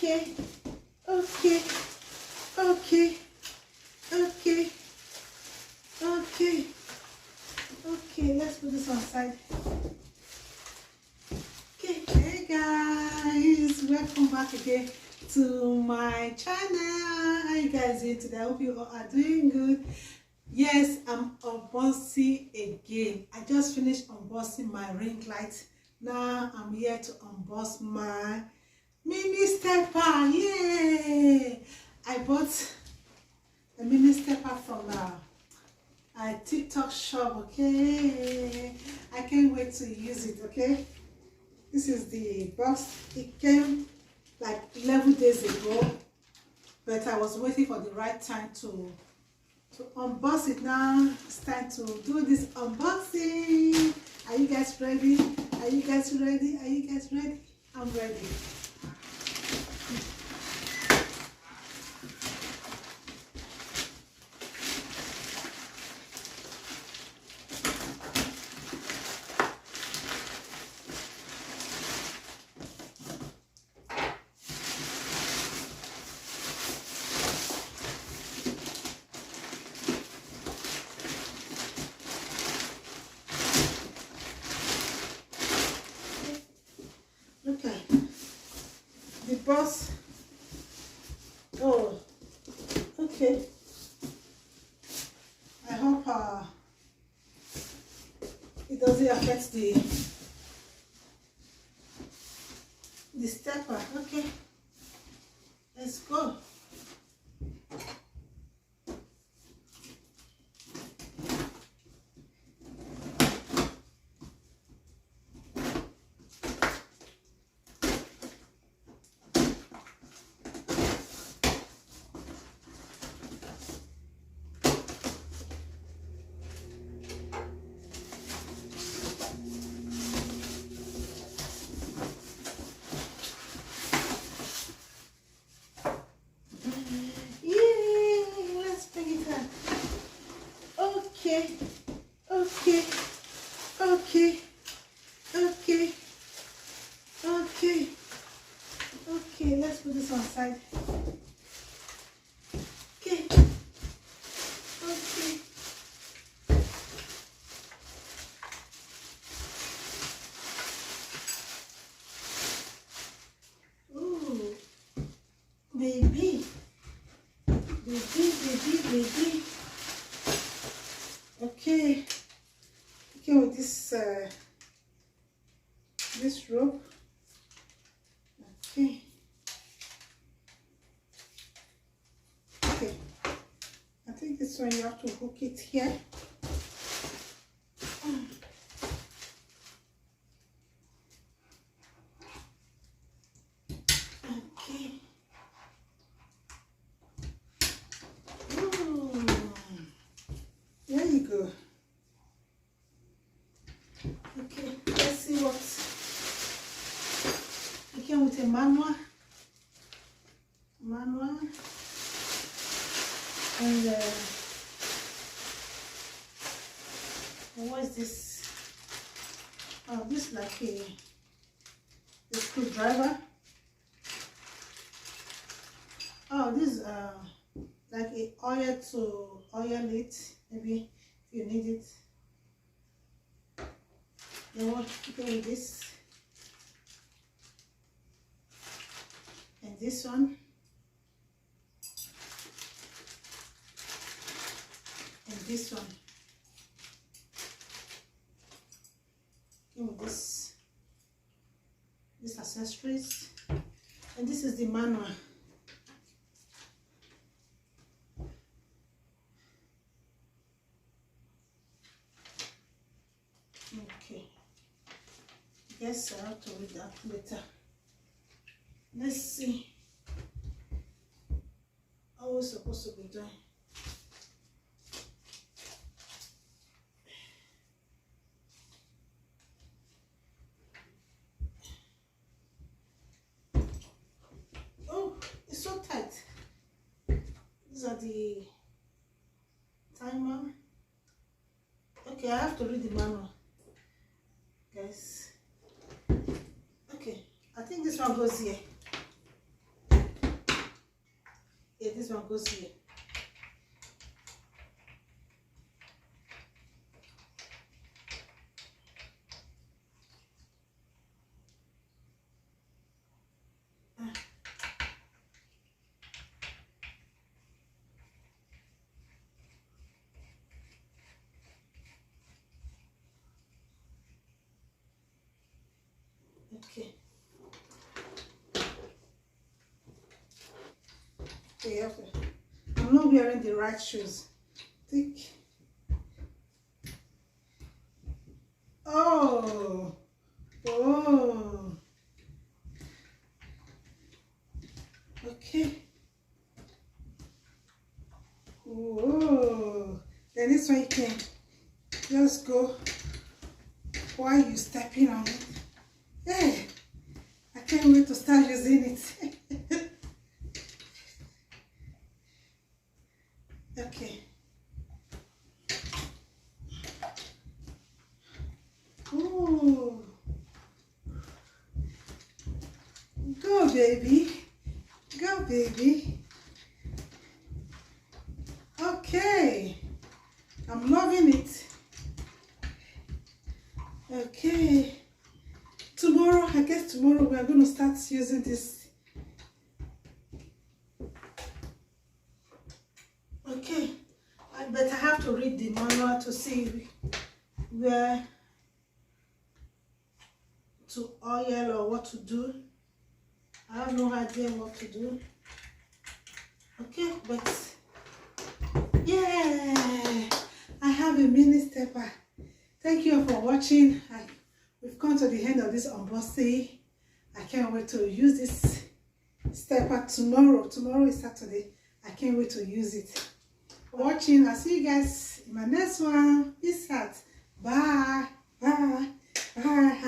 Okay, okay, okay, okay, okay, okay. Let's put this on side. Okay, hey guys, welcome back again to my channel. How you guys doing today? I hope you all are doing good. Yes, I'm unboxing again. I just finished unboxing my ring light. Now I'm here to unbox my mini stepper. Yay! I bought a mini stepper from a TikTok shop. Okay, I can't wait to use it. Okay, this is the box. It came like 11 days ago, but I was waiting for the right time to unbox it. Now it's time to do this unboxing. Are you guys ready? Are you guys ready? Are you guys ready? I'm ready. Okay, the box. Oh, okay. I hope it doesn't affect the stepper. Okay, let's go. Yay! Let's pick it up. Okay, okay, okay, okay, okay, okay. Let's put this on side. Okay, okay. Ooh, baby, baby. Okay, okay with this rope. Okay, okay. I think this one you have to hook it here. Okay. Ooh. There you go. Okay, let's see what it came with. A manual, and what is this? Oh, this is like a screwdriver. Oh, this is like a oil to oil it, maybe if you need it. Then what you do with this and this one and this one. Okay, with these accessories, and this is the manual. Okay, yes, I have to read that later. Let's see how we're supposed to be doing. Oh, it's so tight. These are the timer. Okay, I have to read the manual, guys. Okay, I think this one goes here. this one goes here. Okay. Okay, okay. I'm not wearing the right shoes. Think. Oh. Oh. Okay. Oh. Then this one you can just go while you stepping on it. Hey, I can't wait to start using it. Okay. Ooh. Go, baby. Go, baby. Okay. I'm loving it. Okay. Tomorrow, I guess tomorrow we are going to start using this. Okay. But I have to read the manual to see where to oil or what to do. I have no idea what to do. Okay, but yeah, I have a mini stepper. Thank you for watching. We've come to the end of this unboxing. I can't wait to use this stepper tomorrow. Tomorrow is Saturday. I can't wait to use it. For watching. I'll see you guys in my next one. Peace out. Bye. Bye. Bye.